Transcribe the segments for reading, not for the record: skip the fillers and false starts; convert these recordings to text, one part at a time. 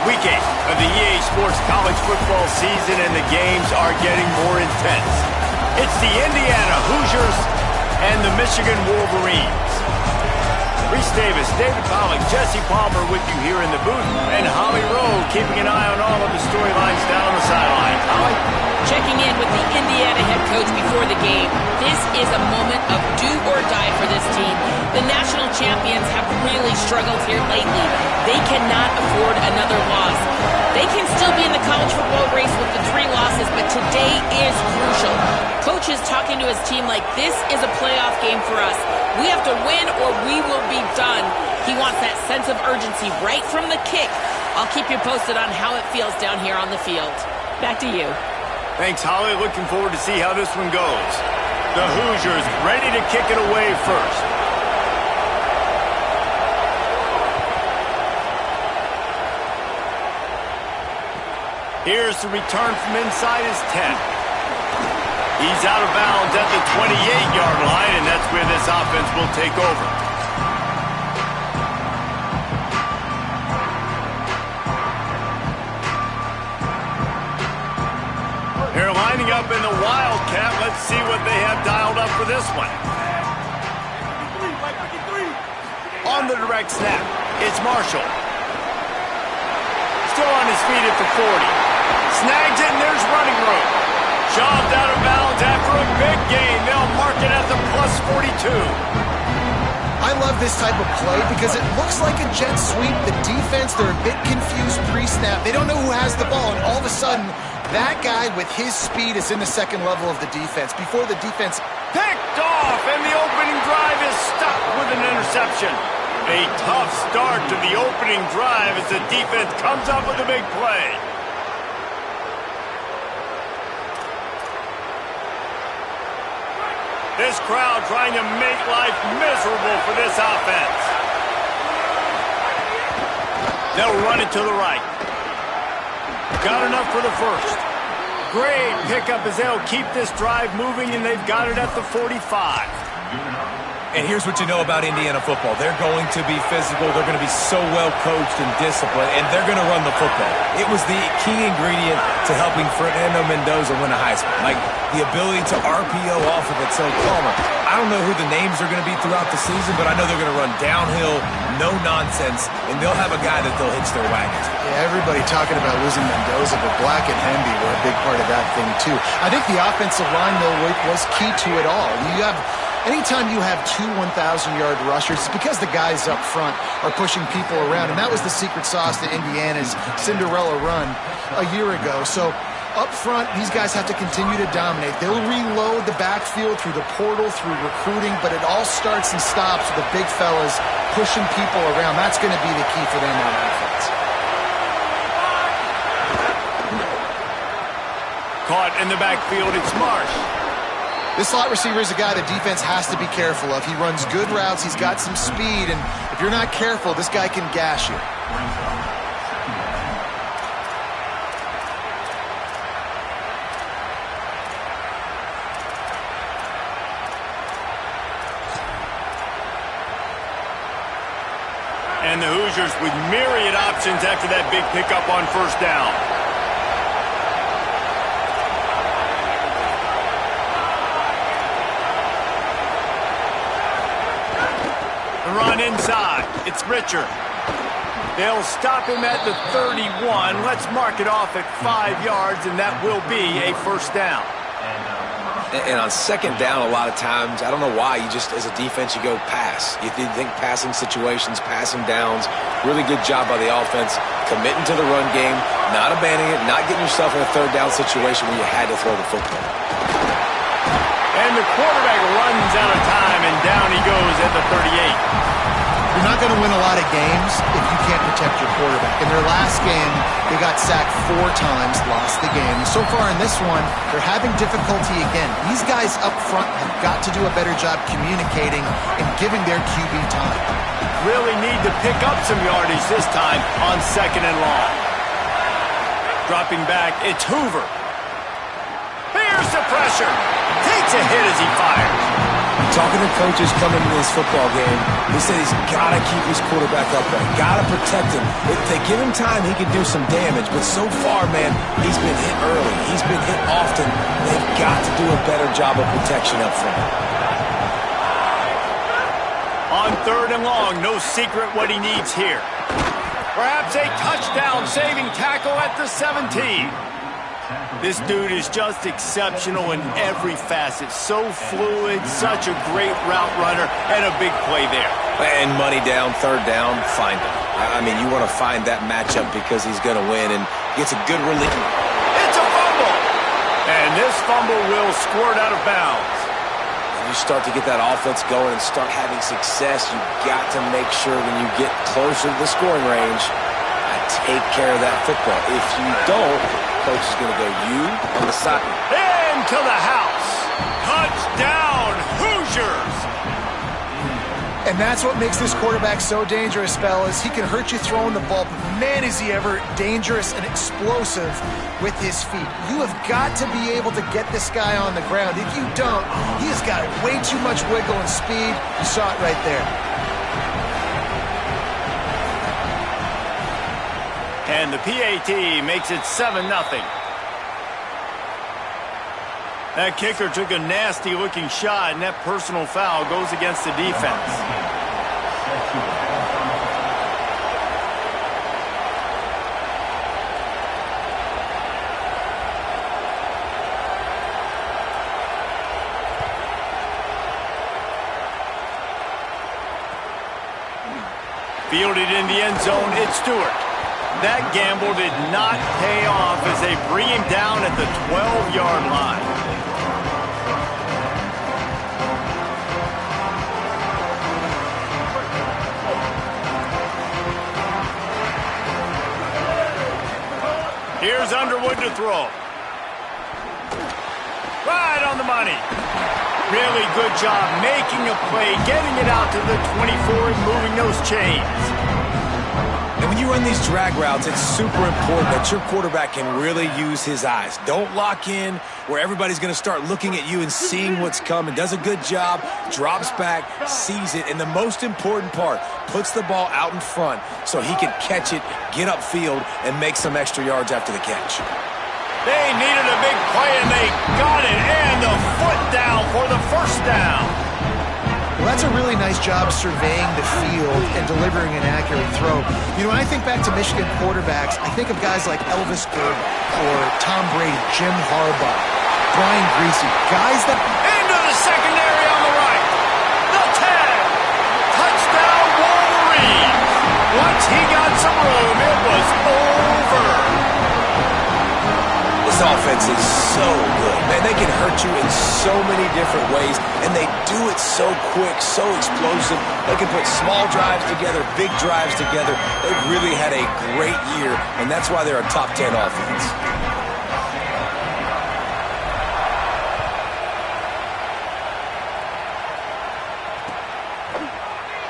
Week 8 of the EA Sports college football season, and the games are getting more intense. It's the Indiana Hoosiers and the Michigan Wolverines. Reese Davis, David Pollock, Jesse Palmer with you here in the booth, and Holly Rowe keeping an eye on all of the storylines down on the sidelines. Holly? Checking in with the Indiana head coach before the game. This is a moment of do or die for this team. The national champions have really struggled here lately. They cannot afford another loss. They can still be in the college football race with the 3 losses, but today is crucial. Coach is talking to his team like, this is a playoff game for us. We have to win or we will be done. He wants that sense of urgency right from the kick. I'll keep you posted on how it feels down here on the field. Back to you. Thanks, Holly. Looking forward to see how this one goes. The Hoosiers ready to kick it away first. Here's the return from inside his 10. He's out of bounds at the 28-yard line, and that's where this offense will take over. They're lining up in the Wildcat. Let's see what they have dialed up for this one. On the direct snap, it's Marshall. Still on his feet at the 40. Snags it, and there's running room. Shoved out of bounds after a big gain. They'll mark it at the plus 42. I love this type of play because it looks like a jet sweep. The defense, they're a bit confused pre-snap. They don't know who has the ball, and all of a sudden, that guy with his speed is in the second level of the defense. Before the defense picked off, and the opening drive is stopped with an interception. A tough start to the opening drive as the defense comes up with a big play. This crowd trying to make life miserable for this offense. They'll run it to the right. Got enough for the first. Great pickup as they'll keep this drive moving, and they've got it at the 45. And here's what you know about Indiana football. They're going to be physical. They're going to be so well coached and disciplined, and they're going to run the football. It was the key ingredient to helping Fernando Mendoza win a Heisman. Like the ability to RPO off of it. So, Palmer, I don't know who the names are going to be throughout the season, but I know they're going to run downhill, no nonsense, and they'll have a guy that they'll hitch their wagons. Yeah, everybody talking about losing Mendoza, but Black and Hemby were a big part of that thing, too. I think the offensive line, though, was key to it all. Anytime you have 2 1,000-yard rushers, it's because the guys up front are pushing people around, and that was the secret sauce to Indiana's Cinderella run a year ago. So up front, these guys have to continue to dominate. They'll reload the backfield through the portal, through recruiting, but it all starts and stops with the big fellas pushing people around. That's going to be the key for them on offense. Caught in the backfield, it's Marsh. This slot receiver is a guy the defense has to be careful of. He runs good routes. He's got some speed, and if you're not careful, this guy can gash you. And the Hoosiers with myriad options after that big pickup on first down. Run inside. It's Richard. They'll stop him at the 31. Let's mark it off at 5 yards, and that will be a first down. And on second down, a lot of times, I don't know why, you just, as a defense, you go pass. You think passing situations, passing downs. Really good job by the offense, committing to the run game, not abandoning it, not getting yourself in a third down situation where you had to throw the football. And the quarterback runs out of time, and down he goes at the 38. You're not going to win a lot of games if you can't protect your quarterback. In their last game, they got sacked 4 times, lost the game. So far in this one, they're having difficulty again. These guys up front have got to do a better job communicating and giving their QB time. Really need to pick up some yardage this time on second and long. Dropping back, it's Hoover. Here's the pressure. Takes a hit as he fires. Talking to coaches coming into this football game, he said he's got to keep his quarterback upright, got to protect him. If they give him time, he can do some damage. But so far, man, he's been hit early. He's been hit often. They've got to do a better job of protection up front. On 3rd and long, no secret what he needs here. Perhaps a touchdown-saving tackle at the 17. This dude is just exceptional in every facet. So fluid, such a great route runner, and a big play there. And money down, 3rd down, find him. I mean, you want to find that matchup because he's going to win and gets a good relief. It's a fumble! And this fumble will squirt out of bounds. When you start to get that offense going and start having success, you've got to make sure when you get closer to the scoring range, take care of that football. If you don't, coach is going to go you on the side. Into the house. Touchdown, Hoosiers! And that's what makes this quarterback so dangerous, fellas. He can hurt you throwing the ball, but man, is he ever dangerous and explosive with his feet. You have got to be able to get this guy on the ground. If you don't, he has got way too much wiggle and speed. You saw it right there. And the PAT makes it 7-0. That kicker took a nasty-looking shot, and that personal foul goes against the defense. Fielded in the end zone, it's Stewart. That gamble did not pay off as they bring him down at the 12-yard line. Here's Underwood to throw. Right on the money. Really good job making a play, getting it out to the 24 and moving those chains. And when you run these drag routes, it's super important that your quarterback can really use his eyes. Don't lock in where everybody's going to start looking at you and seeing what's coming. Does a good job, drops back, sees it, and the most important part, puts the ball out in front so he can catch it, get upfield, and make some extra yards after the catch. They needed a big play, and they got it, and the foot down for the first down. Well, that's a really nice job surveying the field and delivering an accurate throw. You know, when I think back to Michigan quarterbacks, I think of guys like Elvis Gordon or Tom Brady, Jim Harbaugh, Brian Griese, guys that... Into the secondary on the right. The tag. Touchdown, Wolverines. Once he got some room, it was over. This offense is so good. Man, they can hurt you in so many different ways, and they do it so quick, so explosive. They can put small drives together, big drives together. They've really had a great year, and that's why they're a top 10 offense.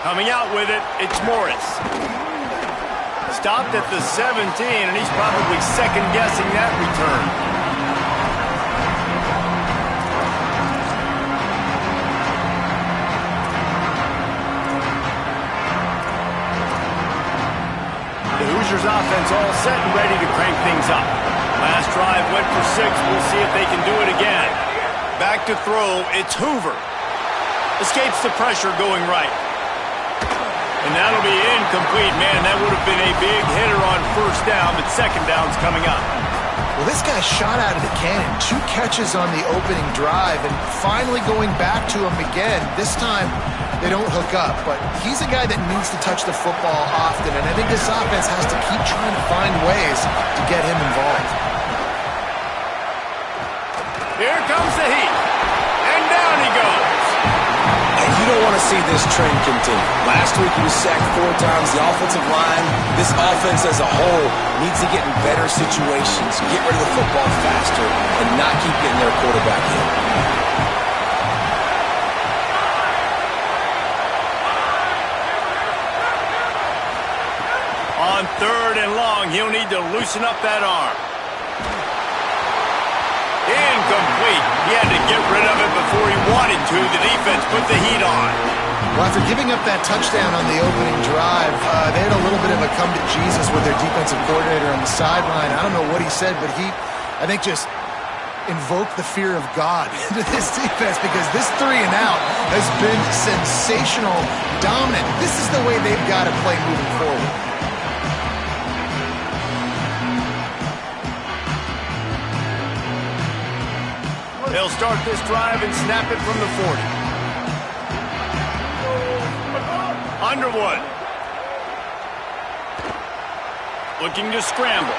Coming out with it, it's Morris. Stopped at the 17, and he's probably second-guessing that return. The Hoosiers offense all set and ready to crank things up. Last drive went for 6. We'll see if they can do it again. Back to throw, it's Hoover. Escapes the pressure going right. And that'll be incomplete, man. That would have been a big hitter on first down, but second down's coming up. Well, this guy shot out of the cannon. 2 catches on the opening drive, and finally going back to him again. This time, they don't hook up, but he's a guy that needs to touch the football often, and I think this offense has to keep trying to find ways to get him involved. Here comes the heat, and down he goes. And you don't want to see this trend continue. Last week he was sacked 4 times. The offensive line, this offense as a whole, needs to get in better situations, get rid of the football faster, and not keep getting their quarterback hit. On 3rd and long, he'll need to loosen up that arm. incomplete. He had to get rid of it before he wanted to. The defense put the heat on. Well, after giving up that touchdown on the opening drive, they had a little bit of a come to Jesus with their defensive coordinator on the sideline. I don't know what he said, but he, I think, just invoked the fear of God into this defense, because this 3 and out has been sensational, dominant. This is the way they've got to play moving forward. They'll start this drive and snap it from the 40. Underwood. Looking to scramble.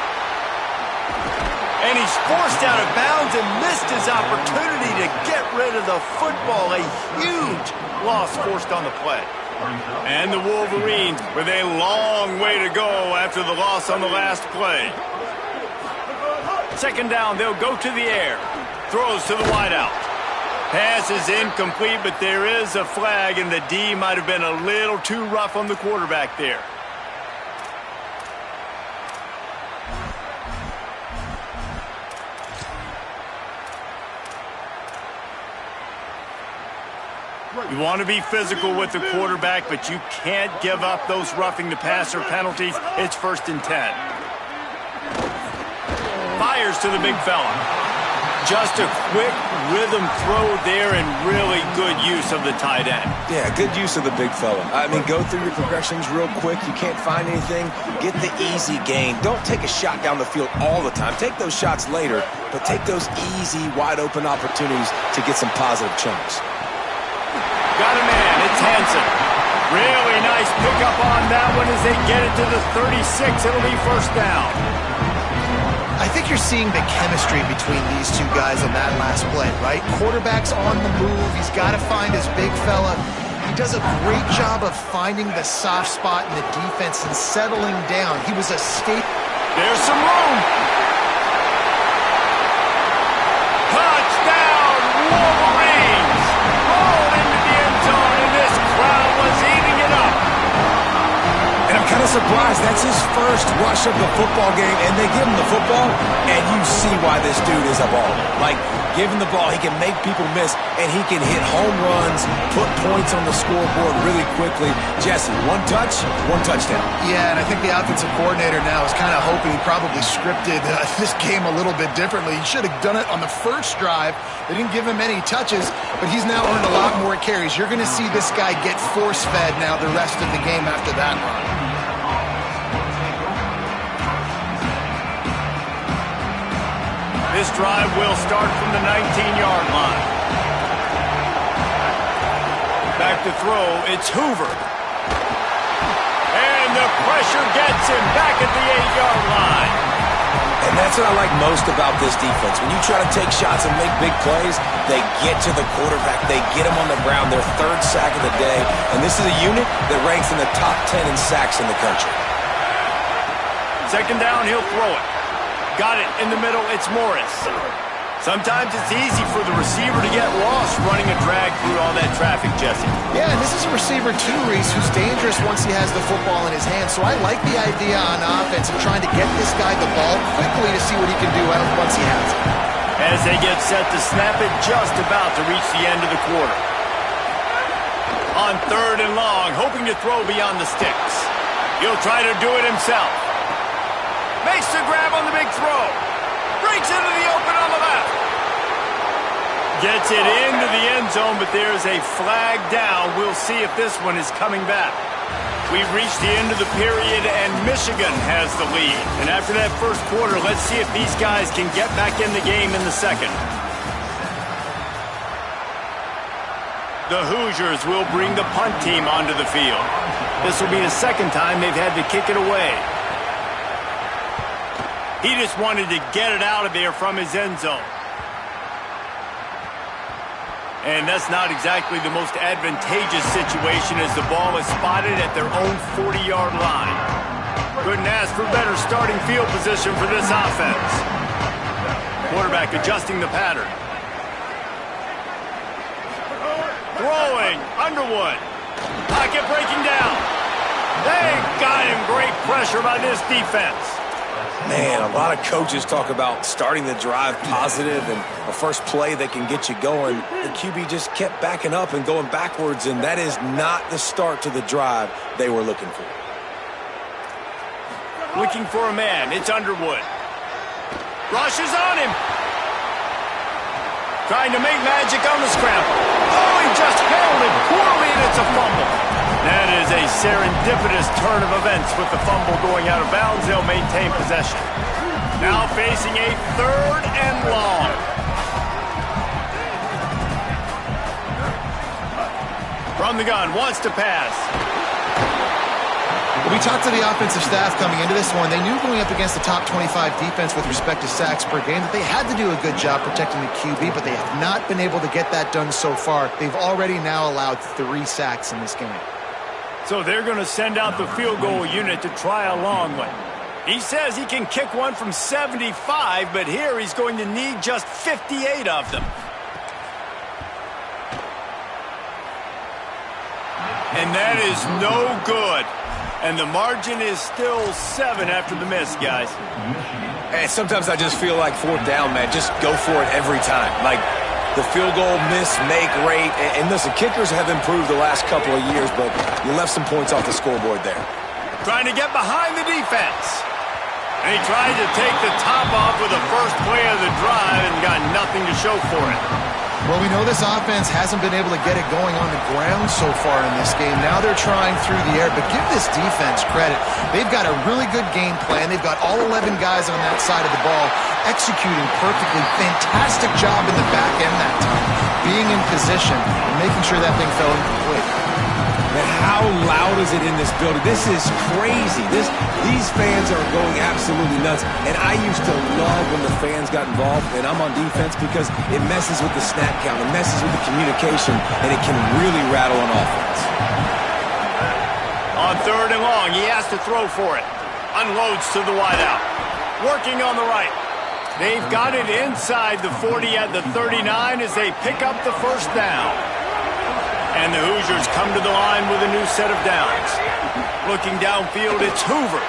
And he's forced out of bounds and missed his opportunity to get rid of the football. A huge loss forced on the play. And the Wolverines with a long way to go after the loss on the last play. Second down, they'll go to the air. Throws to the wideout. Pass is incomplete, but there is a flag, and the D might have been a little too rough on the quarterback there. You want to be physical with the quarterback, but you can't give up those roughing the passer penalties. It's 1st and 10. Fires to the big fella. Just a quick rhythm throw there and really good use of the tight end. Yeah, good use of the big fella. I mean, go through your progressions real quick. You can't find anything. Get the easy gain. Don't take a shot down the field all the time. Take those shots later, but take those easy, wide-open opportunities to get some positive chunks. Got a man. It's Hansen. Really nice pickup on that one as they get it to the 36. It'll be 1st down. I think you're seeing the chemistry between these two guys on that last play, right? Quarterback's on the move. He's got to find his big fella. He does a great job of finding the soft spot in the defense and settling down. He was a state. There's some room. Touchdown, Wolverines! Rolled into the end zone, and this crowd was eating it up. And I'm kind of surprised. That's his first rush of the football game, and they give him the football, and you see why this dude is a baller. Like, give him the ball, he can make people miss, and he can hit home runs, put points on the scoreboard really quickly. Jesse, 1 touch, 1 touchdown. Yeah, and I think the offensive coordinator now is kind of hoping he probably scripted this game a little bit differently. He should have done it on the first drive. They didn't give him any touches, but he's now earned a lot more carries. You're going to see this guy get force-fed now the rest of the game after that run. This drive will start from the 19-yard line. Back to throw, it's Hoover. And the pressure gets him back at the 8-yard line. And that's what I like most about this defense. When you try to take shots and make big plays, they get to the quarterback. They get him on the ground, their 3rd sack of the day. And this is a unit that ranks in the top 10 in sacks in the country. Second down, he'll throw it. Got it in the middle, it's Morris. Sometimes it's easy for the receiver to get lost running a drag through all that traffic, Jesse. Yeah, and this is a receiver too, Reese, who's dangerous once he has the football in his hands. So I like the idea on offense of trying to get this guy the ball quickly to see what he can do once he has it. As they get set to snap it, just about to reach the end of the quarter. On 3rd and long, hoping to throw beyond the sticks. He'll try to do it himself. Makes the grab on the big throw. Breaks into the open on the left. Gets it into the end zone, but there's a flag down. We'll see if this one is coming back. We've reached the end of the period, and Michigan has the lead. And after that first quarter, let's see if these guys can get back in the game in the second. The Hoosiers will bring the punt team onto the field. This will be the second time they've had to kick it away. He just wanted to get it out of there from his end zone. And that's not exactly the most advantageous situation as the ball is spotted at their own 40-yard line. Couldn't ask for better starting field position for this offense. Quarterback adjusting the pattern. Throwing, Underwood. Pocket breaking down. They got him. Great pressure by this defense. Man, a lot of coaches talk about starting the drive positive and a first play that can get you going. The QB just kept backing up and going backwards, and that is not the start to the drive they were looking for. Looking for a man. It's Underwood. Rushes on him. Trying to make magic on the scramble. Oh, he just held it poorly, and it's a fumble. That is a serendipitous turn of events with the fumble going out of bounds. They'll maintain possession. Now facing a 3rd and long. From the gun, wants to pass. We talked to the offensive staff coming into this one. They knew going up against the top 25 defense with respect to sacks per game that they had to do a good job protecting the QB, but they have not been able to get that done so far. They've already now allowed 3 sacks in this game. So they're going to send out the field goal unit to try a long one. He says he can kick one from 75, but here he's going to need just 58 of them. And that is no good. And the margin is still 7 after the miss, guys. And sometimes I just feel like 4th down, man. Just go for it every time. Like the field goal miss, make rate. And listen, kickers have improved the last couple of years, but you left some points off the scoreboard there. Trying to get behind the defense. And he tried to take the top off with the first play of the drive and got nothing to show for it. Well, we know this offense hasn't been able to get it going on the ground so far in this game. Now they're trying through the air, but give this defense credit. They've got a really good game plan. They've got all 11 guys on that side of the ball executing perfectly. Fantastic job in the back end that time, being in position and making sure that thing fell incomplete. Man, how loud is it in this building? This is crazy. These fans are going absolutely nuts. And I used to love when the fans got involved, and I'm on defense because it messes with the snap count, it messes with the communication, and it can really rattle an offense. On 3rd and long, he has to throw for it. Unloads to the wideout. Working on the right. They've got it inside the 40 at the 39 as they pick up the first down. And the Hoosiers come to the line with a new set of downs. Looking downfield, it's Hoover.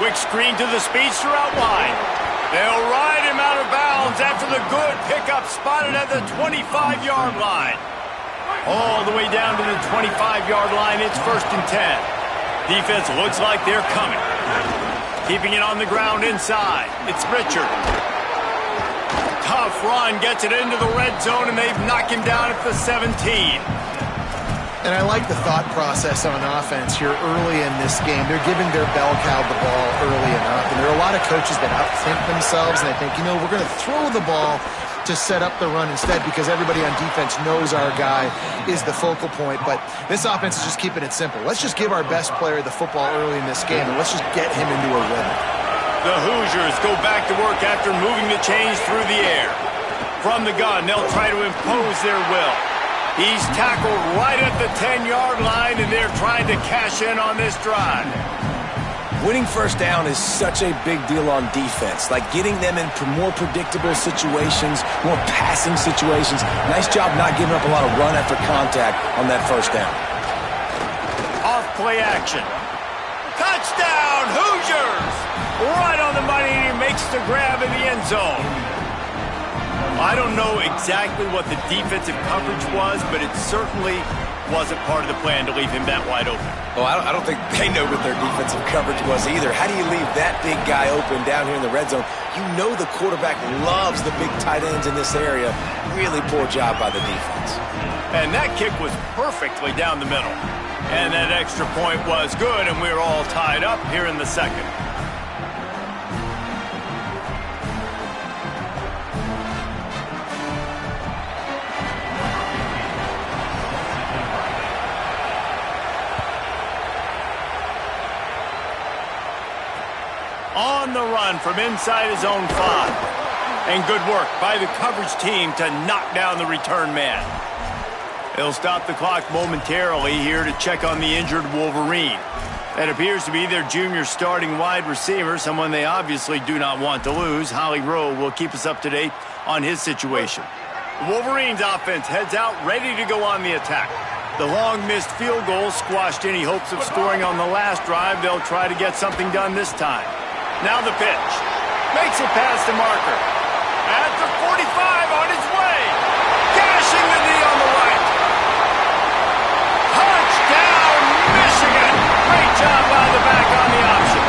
Quick screen to the speedster out wide. They'll ride him out of bounds after the good pickup spotted at the 25-yard line. All the way down to the 25-yard line, it's 1st and 10. Defense looks like they're coming. Keeping it on the ground inside. It's Richard. Tough run, gets it into the red zone, and they've knocked him down at the 17. And I like the thought process on offense here early in this game. They're giving their bell cow the ball early enough. And there are a lot of coaches that outthink themselves, and they think, you know, we're going to throw the ball to set up the run instead because everybody on defense knows our guy is the focal point. But this offense is just keeping it simple. Let's just give our best player the football early in this game, and let's just get him into a rhythm. The Hoosiers go back to work after moving the chains through the air. From the gun, they'll try to impose their will. He's tackled right at the 10-yard line, and they're trying to cash in on this drive. Winning first down is such a big deal on defense, like getting them in more predictable situations, more passing situations. Nice job not giving up a lot of run after contact on that first down. Off play action. Touchdown, Hoosiers! Right on the money, and he makes the grab in the end zone. I don't know exactly what the defensive coverage was, but it certainly wasn't part of the plan to leave him that wide open. Well, I don't think they know what their defensive coverage was either. How do you leave that big guy open down here in the red zone? You know the quarterback loves the big tight ends in this area. Really poor job by the defense. And that kick was perfectly down the middle. And that extra point was good, and we're all tied up here in the second. On the run from inside his own 5. And good work by the coverage team to knock down the return man. They'll stop the clock momentarily here to check on the injured Wolverine. That appears to be their junior starting wide receiver, someone they obviously do not want to lose. Holly Rowe will keep us up to date on his situation. The Wolverines offense heads out ready to go on the attack. The long missed field goal squashed any hopes of scoring on the last drive. They'll try to get something done this time. Now the pitch. Makes it past the marker. At the 45 on his way. Gashing the knee on the right. Touchdown, Michigan. Great job by the back on the option.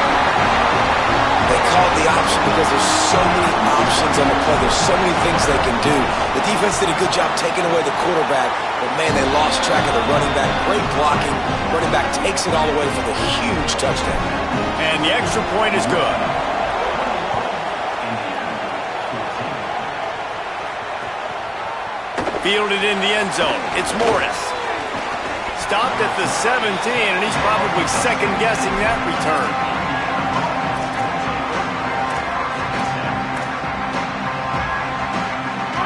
They call it the option because there's so many options on the play. There's so many things they can do. The defense did a good job taking away the quarterback, but man, they lost track of the running back. Great blocking. Running back takes it all away for the huge touchdown. And the extra point is good. Fielded in the end zone. It's Morris. Stopped at the 17, and he's probably second-guessing that return.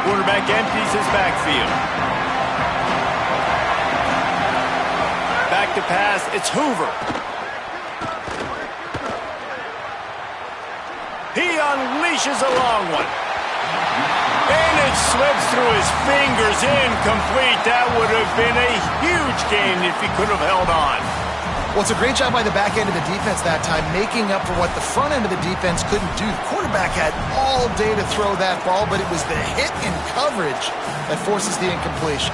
Quarterback empties his backfield. Back to pass. It's Hoover. He unleashes a long one. And it slips through his fingers, incomplete. That would have been a huge gain if he could have held on. Well, it's a great job by the back end of the defense that time, making up for what the front end of the defense couldn't do. The quarterback had all day to throw that ball, but it was the hit in coverage that forces the incompletion.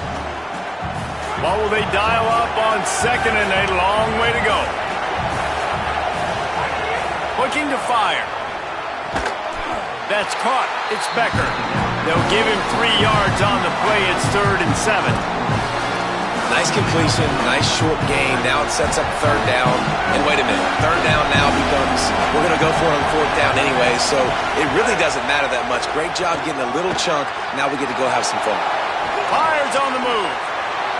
What will they dial up on second and a long way to go? Looking to fire. That's caught. It's Becker. They'll give him 3 yards on the play. It's 3rd and 7. Nice completion, nice short gain. Now it sets up 3rd down. And wait a minute, 3rd down now becomes, we're going to go for it on 4th down anyway, so it really doesn't matter that much. Great job getting a little chunk. Now we get to go have some fun. Fires on the move.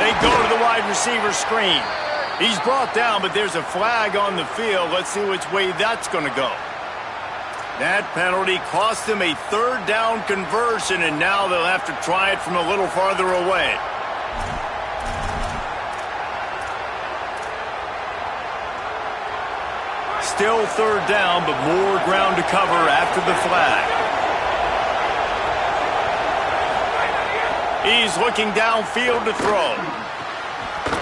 They go to the wide receiver screen. He's brought down, but there's a flag on the field. Let's see which way that's going to go. That penalty cost them a 3rd down conversion, and now they'll have to try it from a little farther away. Still 3rd down, but more ground to cover after the flag. He's looking downfield to throw.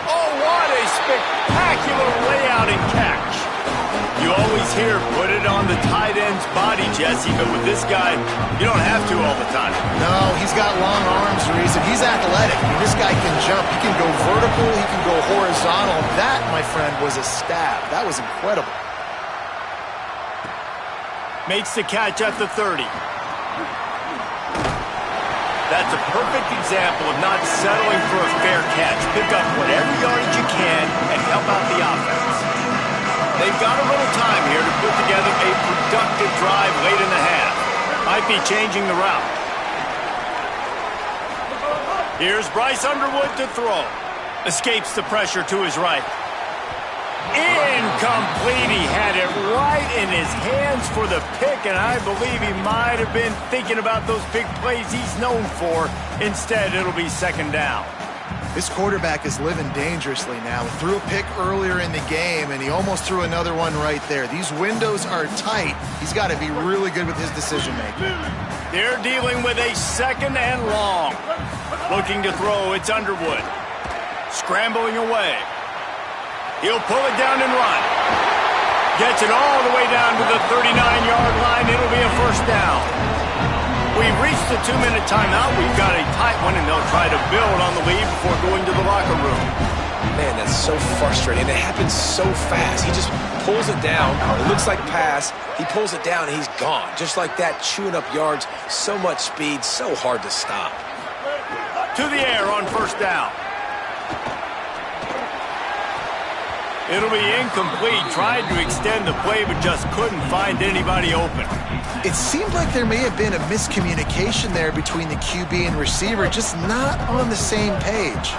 Oh, what a spectacular layout and catch. You always hear put it on the tight end's body, Jesse, but with this guy, you don't have to all the time. No, he's got long arms, Reese, and he's athletic. I mean, this guy can jump. He can go vertical. He can go horizontal. That, my friend, was a stab. That was incredible. Makes the catch at the 30. That's a perfect example of not settling for a fair catch. Pick up whatever yardage you can and help out the offense. They've got a little time here to put together a productive drive late in the half. Might be changing the route. Here's Bryce Underwood to throw. Escapes the pressure to his right. Incomplete. He had it right in his hands for the pick, and I believe he might have been thinking about those big plays he's known for. Instead, it'll be 2nd down. This quarterback is living dangerously now. He threw a pick earlier in the game, and he almost threw another one right there. These windows are tight. He's got to be really good with his decision-making. They're dealing with a 2nd and long. Looking to throw, it's Underwood. Scrambling away. He'll pull it down and run. Gets it all the way down to the 39-yard line. It'll be a 1st down. We've reached the 2-minute timeout. We've got a tight one, and they'll try to build on the lead before going to the locker room. Man, that's so frustrating. It happens so fast. He just pulls it down. It looks like pass. He pulls it down, and he's gone. Just like that, chewing up yards. So much speed, so hard to stop. To the air on 1st down. It'll be incomplete. Tried to extend the play, but just couldn't find anybody open. It seemed like there may have been a miscommunication there between the QB and receiver, just not on the same page.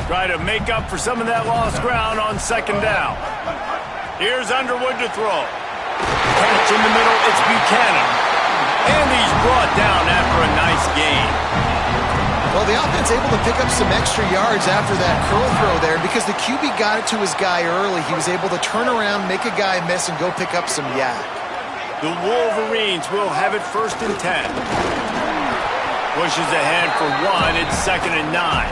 Try to make up for some of that lost ground on 2nd down. Here's Underwood to throw. Catch in the middle, it's Buchanan. And he's brought down after a nice gain. Well, the offense able to pick up some extra yards after that curl throw there because the QB got it to his guy early. He was able to turn around, make a guy miss, and go pick up some yak. The Wolverines will have it 1st and 10. Pushes ahead for 1. It's 2nd and 9.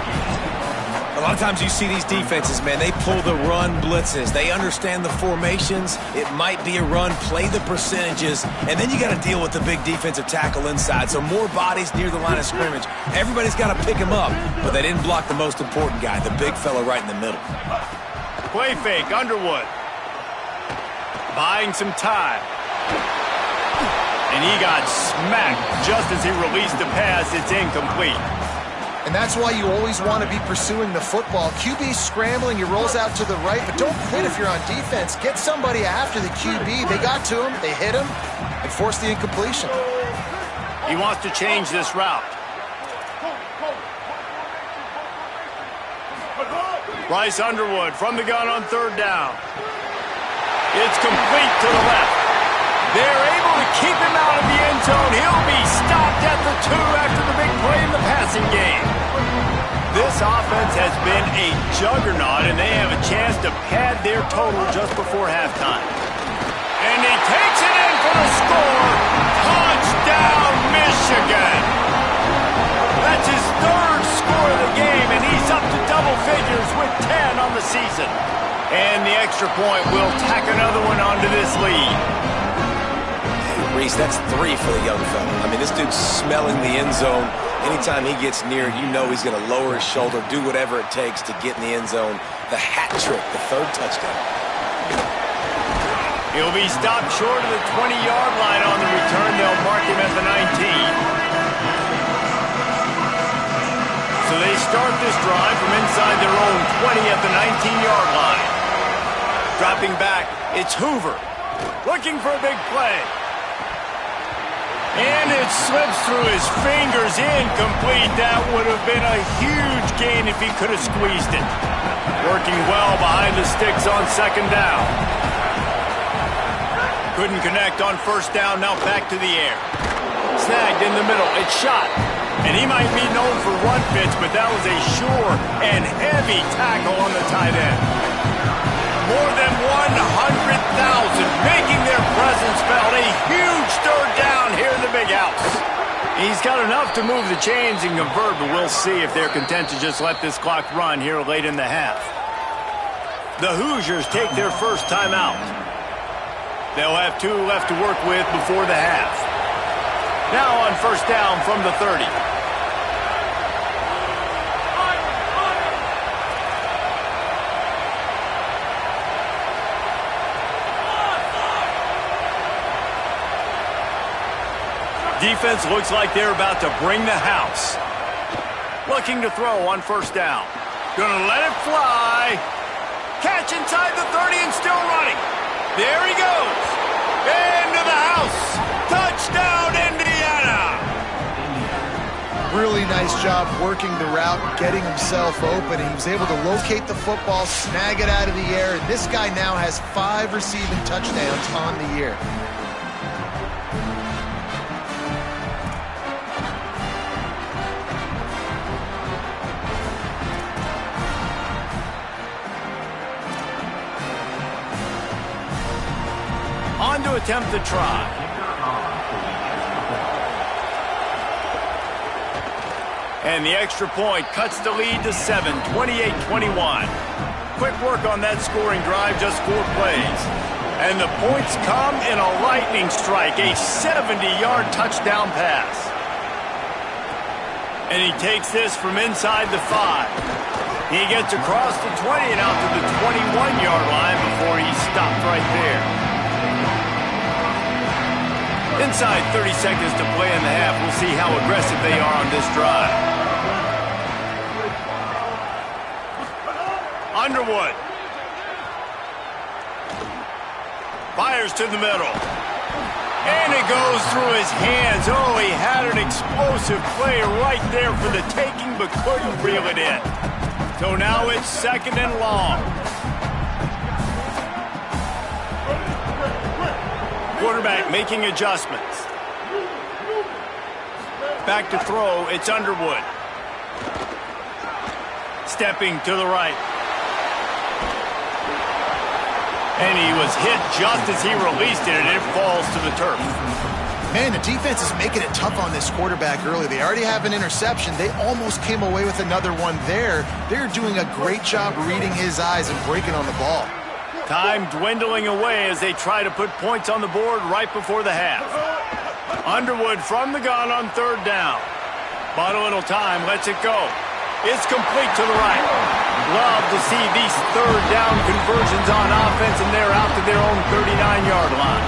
A lot of times you see these defenses, man, they pull the run blitzes. They understand the formations. It might be a run, play the percentages, and then you got to deal with the big defensive tackle inside. So more bodies near the line of scrimmage. Everybody's got to pick him up, but they didn't block the most important guy, the big fella right in the middle. Play fake, Underwood. Buying some time. And he got smacked just as he released the pass. It's incomplete. And that's why you always want to be pursuing the football. QB scrambling, he rolls out to the right, but don't quit if you're on defense. Get somebody after the QB. They got to him, they hit him, and forced the incompletion. He wants to change this route. Bryce Underwood from the gun on third down. It's complete to the left. They're able to keep him out of the end zone. He'll be stopped at the 2 after the big play in the passing game. This offense has been a juggernaut, and they have a chance to pad their total just before halftime. And he takes it in for the score. Touchdown, Michigan. That's his 3rd score of the game, and he's up to double figures with 10 on the season. And the extra point will tack another one onto this lead. Reese, that's 3 for the young fella. I mean, this dude's smelling the end zone. Anytime he gets near, you know he's going to lower his shoulder, do whatever it takes to get in the end zone. The hat trick, the 3rd touchdown. He'll be stopped short of the 20-yard line on the return. They'll mark him at the 19. So they start this drive from inside their own 20 at the 19-yard line. Dropping back, it's Hoover. Looking for a big play. And it slips through his fingers, incomplete. That would have been a huge gain if he could have squeezed it. Working well behind the sticks on second down. Couldn't connect on first down, now back to the air. Snagged in the middle, it's shot. And he might be known for run fits, but that was a sure and heavy tackle on the tight end. More than 100,000 making their presence felt. A huge third down here in the big house. He's got enough to move the chains and convert, but we'll see if they're content to just let this clock run here late in the half. The Hoosiers take their first timeout. They'll have 2 left to work with before the half. Now on first down from the 30. Defense looks like they're about to bring the house. Looking to throw on first down. Gonna let it fly. Catch inside the 30 and still running. There he goes. Into the house. Touchdown, Indiana. Really nice job working the route, getting himself open. He was able to locate the football, snag it out of the air, and this guy now has 5 receiving touchdowns on the year. On to attempt the try. And the extra point cuts the lead to 7, 28-21. Quick work on that scoring drive, just 4 plays. And the points come in a lightning strike, a 70-yard touchdown pass. And he takes this from inside the 5. He gets across the 20 and out to the 21-yard line before he's stopped right there. Inside 30 seconds to play in the half. We'll see how aggressive they are on this drive. Underwood. Fires to the middle. And it goes through his hands. Oh, he had an explosive play right there for the taking, but couldn't reel it in. So now it's second and long. Quarterback making adjustments. Back to throw, it's Underwood. Stepping to the right. And he was hit just as he released it, and it falls to the turf. Man, the defense is making it tough on this quarterback early. They already have an interception. They almost came away with another one there. They're doing a great job reading his eyes and breaking on the ball. Time dwindling away as they try to put points on the board right before the half. Underwood from the gun on third down. But a little time, lets it go. It's complete to the right. Love to see these third down conversions on offense, and they're out to their own 39-yard line.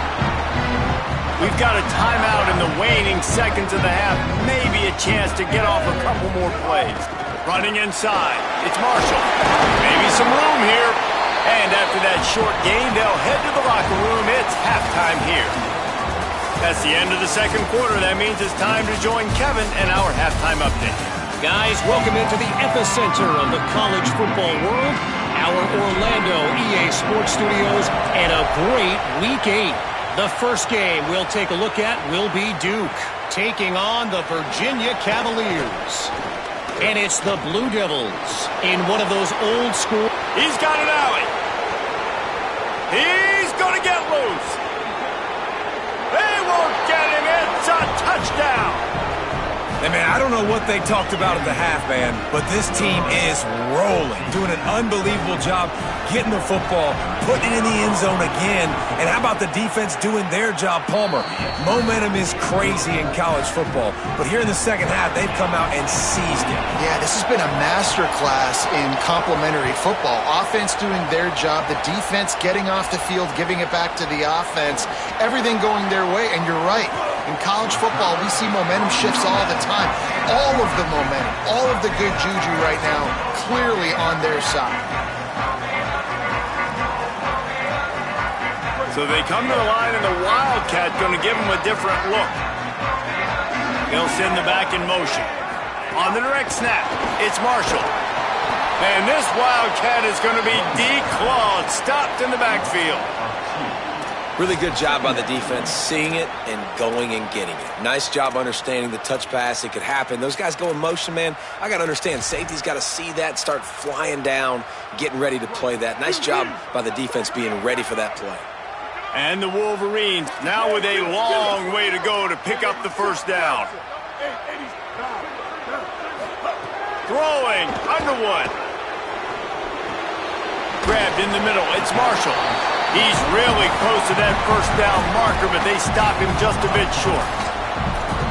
We've got a timeout in the waning seconds of the half. Maybe a chance to get off a couple more plays. Running inside. It's Marshall. Maybe some room here. And after that short gain, they'll head to the locker room. It's halftime here. That's the end of the second quarter. That means it's time to join Kevin and our halftime update. Guys, welcome into the epicenter of the college football world, our Orlando EA Sports Studios, and a great Week 8. The first game we'll take a look at will be Duke, taking on the Virginia Cavaliers. And it's the Blue Devils in one of those old school... He's got an alley. He's going to get loose. They won't get him. It's a touchdown. Hey, man, I don't know what they talked about at the half, man, but this team is rolling, doing an unbelievable job getting the football, putting it in the end zone again. And how about the defense doing their job, Palmer? Momentum is crazy in college football, but here in the second half, they've come out and seized it. Yeah, this has been a master class in complementary football. Offense doing their job, the defense getting off the field, giving it back to the offense, everything going their way, and you're right. In college football, we see momentum shifts all the time. All of the momentum, all of the good juju right now, clearly on their side. So they come to the line, and the Wildcat going to give them a different look. They'll send the back in motion. On the direct snap, it's Marshall. And this Wildcat is going to be declawed, stopped in the backfield. Really good job by the defense, seeing it and going and getting it. Nice job understanding the touch pass. It could happen. Those guys go in motion, man. I got to understand. Safety's got to see that, start flying down, getting ready to play that. Nice job by the defense being ready for that play. And the Wolverines now with a long way to go to pick up the first down. Throwing, Underwood. Grabbed in the middle, it's Marshall. He's really close to that first down marker, but they stop him just a bit short.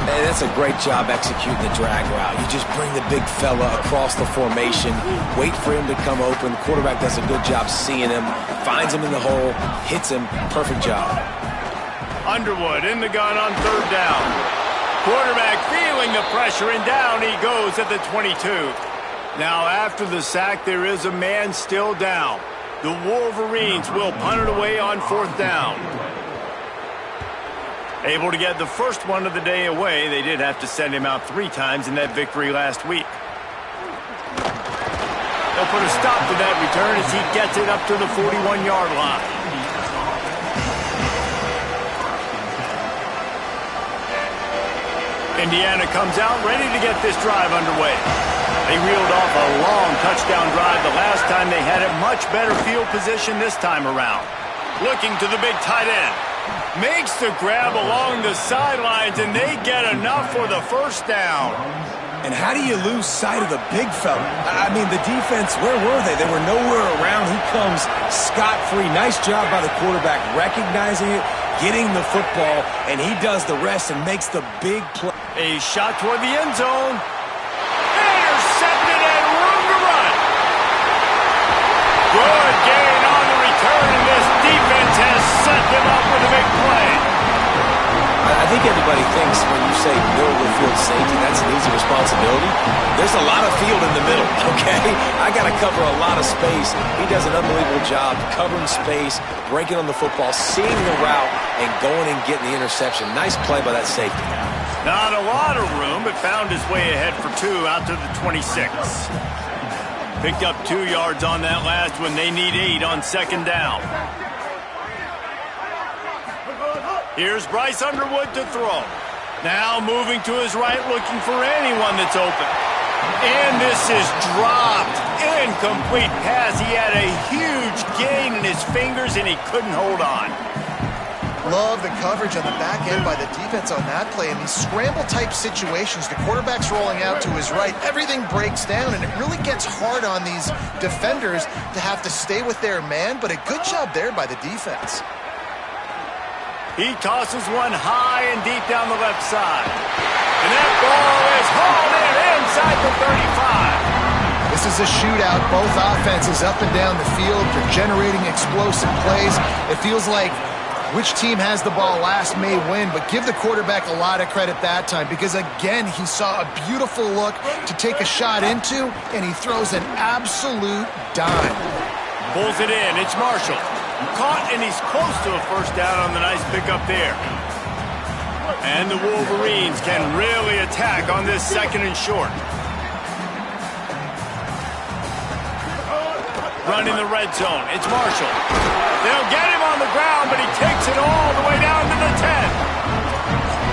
Hey, that's a great job executing the drag route. You just bring the big fella across the formation, wait for him to come open. The quarterback does a good job seeing him, finds him in the hole, hits him. Perfect job. Underwood in the gun on third down. Quarterback feeling the pressure, and down he goes at the 22. Now, after the sack, there is a man still down. The Wolverines will punt it away on fourth down. Able to get the first one of the day away. They did have to send him out 3 times in that victory last week. They'll put a stop to that return as he gets it up to the 41-yard line. Indiana comes out ready to get this drive underway. They reeled off a long touchdown drive the last time. They had a much better field position this time around. Looking to the big tight end. Makes the grab along the sidelines, and they get enough for the first down. And how do you lose sight of the big fella? I mean, the defense, where were they? They were nowhere around. He comes scot-free. Nice job by the quarterback recognizing it, getting the football, and he does the rest and makes the big play. A shot toward the end zone. Intercepted and room to run. Good gain on the return, and this defense has set them up with a big play. I think everybody thinks when you say middle of the field safety, that's an easy responsibility. There's a lot of field in the middle, okay? I got to cover a lot of space. He does an unbelievable job covering space, breaking on the football, seeing the route, and going and getting the interception. Nice play by that safety. Not a lot of room, but found his way ahead for 2 out to the 26. Picked up 2 yards on that last one. They need 8 on second down. Here's Bryce Underwood to throw. Now moving to his right, looking for anyone that's open. And this is dropped. Incomplete pass. He had a huge gain in his fingers, and he couldn't hold on. Love the coverage on the back end by the defense on that play. In these scramble-type situations, the quarterback's rolling out to his right. Everything breaks down, and it really gets hard on these defenders to have to stay with their man, but a good job there by the defense. He tosses one high and deep down the left side. And that ball is hauled in inside the 35. This is a shootout. Both offenses up and down the field. They're generating explosive plays. It feels like which team has the ball last may win, but give the quarterback a lot of credit that time because, again, he saw a beautiful look to take a shot into, and he throws an absolute dime. Pulls it in. It's Marshall. Caught, and he's close to a first down on the nice pickup there. And the Wolverines can really attack on this second and short. Running the red zone. It's Marshall. They'll get him on the ground, but he takes it all the way down to the 10.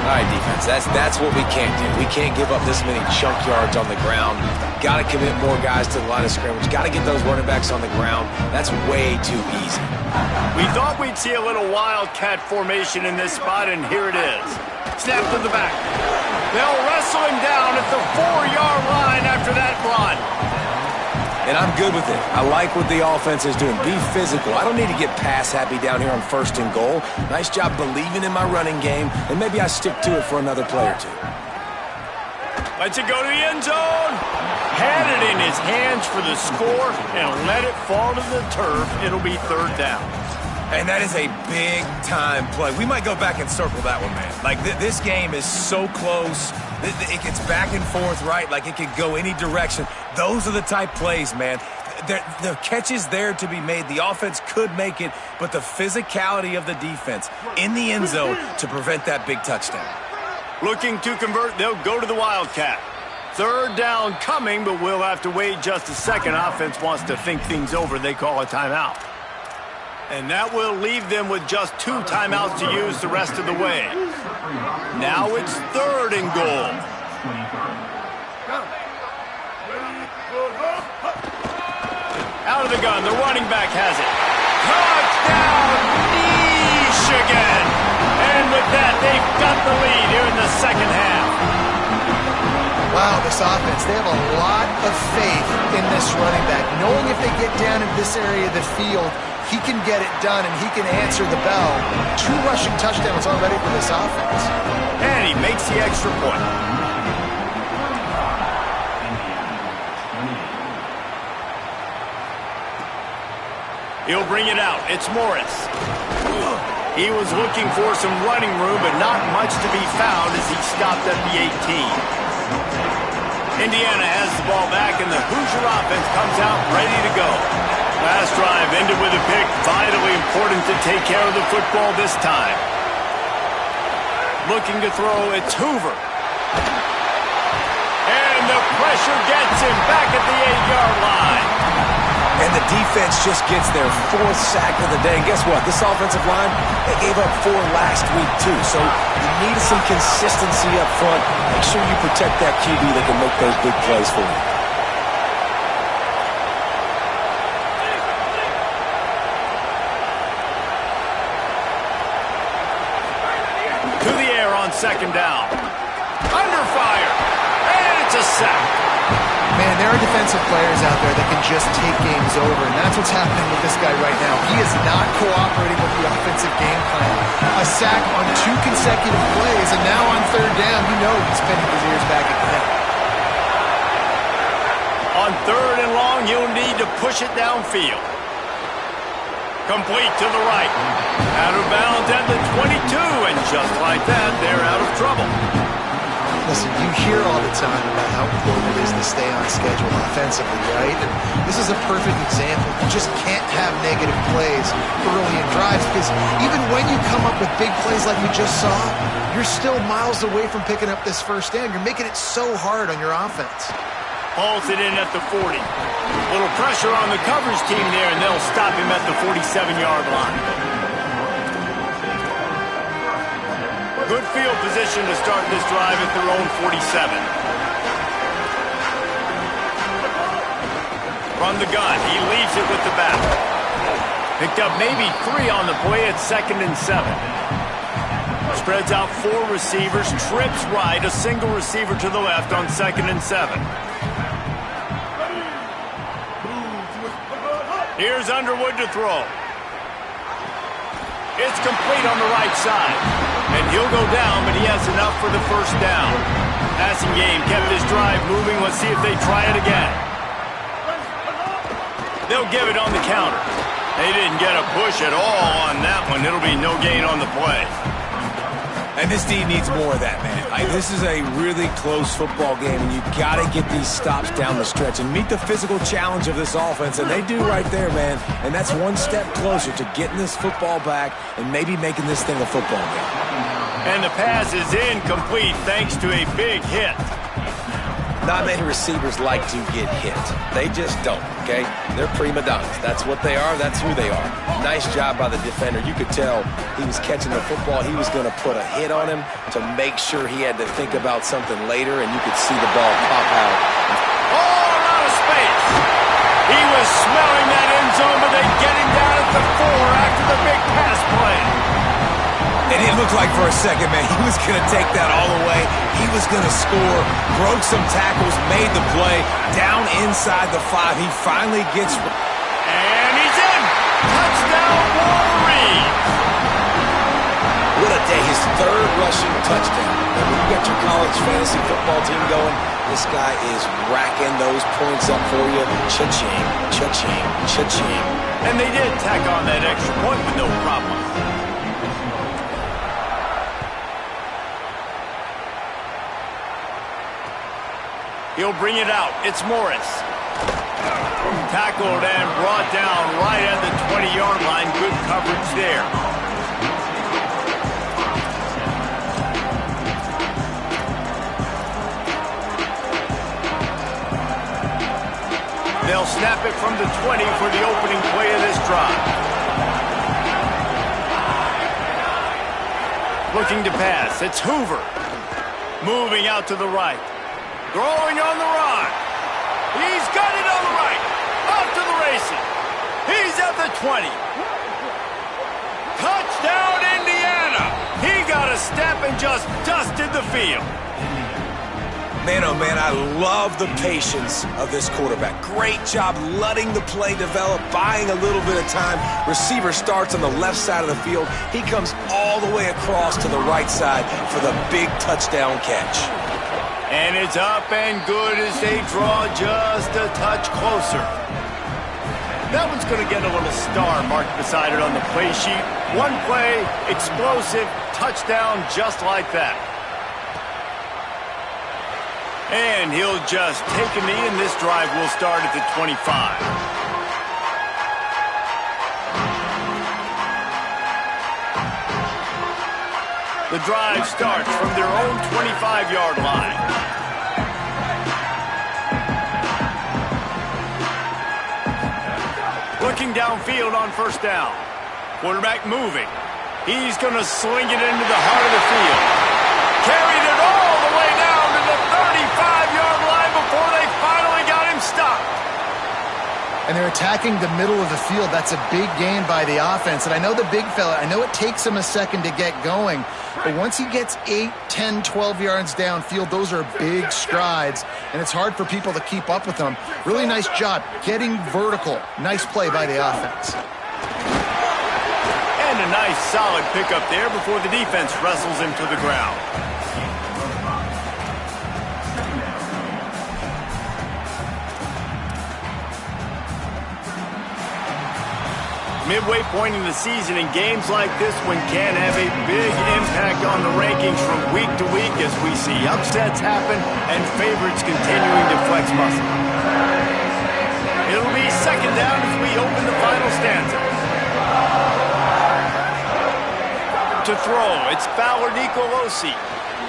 All right, defense, that's what we can't do. We can't give up this many chunk yards on the ground. Got to commit more guys to the line of scrimmage. Got to get those running backs on the ground. That's way too easy. We thought we'd see a little wildcat formation in this spot, and here it is. Snap to the back. They'll wrestle him down at the 4-yard line after that run. And I'm good with it. I like what the offense is doing. Be physical. I don't need to get pass happy down here on 1st and goal. Nice job believing in my running game, and maybe I stick to it for another play or two. Lets it go to the end zone. Had it in his hands for the score and let it fall to the turf. It'll be 3rd down. And that is a big-time play. We might go back and circle that one, man. Like, this game is so close. It gets back and forth, right? Like, it could go any direction. Those are the type plays, man. The catch is there to be made. The offense could make it, but the physicality of the defense in the end zone to prevent that big touchdown. Looking to convert, they'll go to the Wildcat. 3rd down coming, but we'll have to wait just a second. Offense wants to think things over. They call a timeout. And that will leave them with just 2 timeouts to use the rest of the way. Now it's 3rd and goal. Out of the gun, the running back has it. Touchdown, Michigan! And with that, they've got the lead here in the second half. Wow, this offense, they have a lot of faith in this running back. Knowing if they get down in this area of the field, he can get it done and he can answer the bell. 2 rushing touchdowns already for this offense. And he makes the extra point. He'll bring it out. It's Morris. He was looking for some running room, but not much to be found as he stopped at the 18. Indiana has the ball back, and the Hoosier offense comes out ready to go. Last drive ended with a pick. Vitally important to take care of the football this time. Looking to throw, it's Hoover. And the pressure gets him back at the 8-yard line. And the defense just gets their 4th sack of the day. And guess what? This offensive line, they gave up 4 last week, too. So you need some consistency up front. Make sure you protect that QB that can make those big plays for you. To the air on 2nd down. Under fire. And it's a sack. Man, there are defensive players out there that can just take games over, and that's what's happening with this guy right now. He is not cooperating with the offensive game plan. A sack on 2 consecutive plays, and now on 3rd down, you know he's pinning his ears back again. On 3rd and long, you'll need to push it downfield. Complete to the right. Out of bounds at the 22, and just like that, they're out of trouble. Listen, you hear all the time about how important it is to stay on schedule offensively, right? And this is a perfect example. You just can't have negative plays early in drives because even when you come up with big plays like we just saw, you're still miles away from picking up this 1st down. You're making it so hard on your offense. Hauls it in at the 40. Little pressure on the coverage team there, and they'll stop him at the 47-yard line. Good field position to start this drive at their own 47. Run the gun. He leaves it with the back. Picked up maybe 3 on the play at 2nd and 7. Spreads out 4 receivers, trips right, a single receiver to the left on 2nd and 7. Here's Underwood to throw. It's complete on the right side. And he'll go down, but he has enough for the first down. Passing game kept his drive moving. Let's see if they try it again. They'll give it on the counter. They didn't get a push at all on that one. It'll be no gain on the play. And this team needs more of that, man. This is a really close football game, and you've got to get these stops down the stretch and meet the physical challenge of this offense, and they do right there, man. And that's one step closer to getting this football back and maybe making this thing a football game. And the pass is incomplete thanks to a big hit. Not many receivers like to get hit. They just don't, okay? They're prima donnas. That's what they are. That's who they are. Nice job by the defender. You could tell he was catching the football. He was going to put a hit on him to make sure he had to think about something later, and you could see the ball pop out. All out of space. He was smelling that end zone, but they get him down at the 4 after the big pass play. And it looked like for a second, man, he was going to take that all the way. He was going to score, broke some tackles, made the play, down inside the 5. He finally gets... And he's in! Touchdown, Wolverine! What a day. His 3rd rushing touchdown. And when you got your college fantasy football team going, this guy is racking those points up for you. Cha-ching, cha-ching, cha-ching. And they did tack on that extra point with no problem. He'll bring it out. It's Morris. Tackled and brought down right at the 20-yard line. Good coverage there. They'll snap it from the 20 for the opening play of this drive. Looking to pass. It's Hoover. Moving out to the right. Throwing on the run. He's got it on the right. Off to the races. He's at the 20. Touchdown, Indiana. He got a step and just dusted the field. Man, oh man, I love the patience of this quarterback. Great job letting the play develop, buying a little bit of time. Receiver starts on the left side of the field. He comes all the way across to the right side for the big touchdown catch. And it's up and good as they draw just a touch closer. That one's going to get a little star marked beside it on the play sheet. One play, explosive, touchdown just like that. And he'll just take a knee, and this drive will start at the 25. The drive starts from their own 25-yard line. Looking downfield on first down. Quarterback moving. He's going to sling it into the heart of the field. Carried it all the way down to the 35-yard line before they finally got him stopped. And they're attacking the middle of the field. That's a big gain by the offense. And I know the big fella, I know it takes him a second to get going, but once he gets 8, 10, 12 yards downfield, those are big strides, and it's hard for people to keep up with them. Really nice job getting vertical. Nice play by the offense. And a nice solid pickup there before the defense wrestles him to the ground. Midway point in the season, and games like this one can have a big impact on the rankings from week to week as we see upsets happen and favorites continuing to flex muscle. It'll be second down as we open the final stanza. To throw, it's Fowler Nicolosi.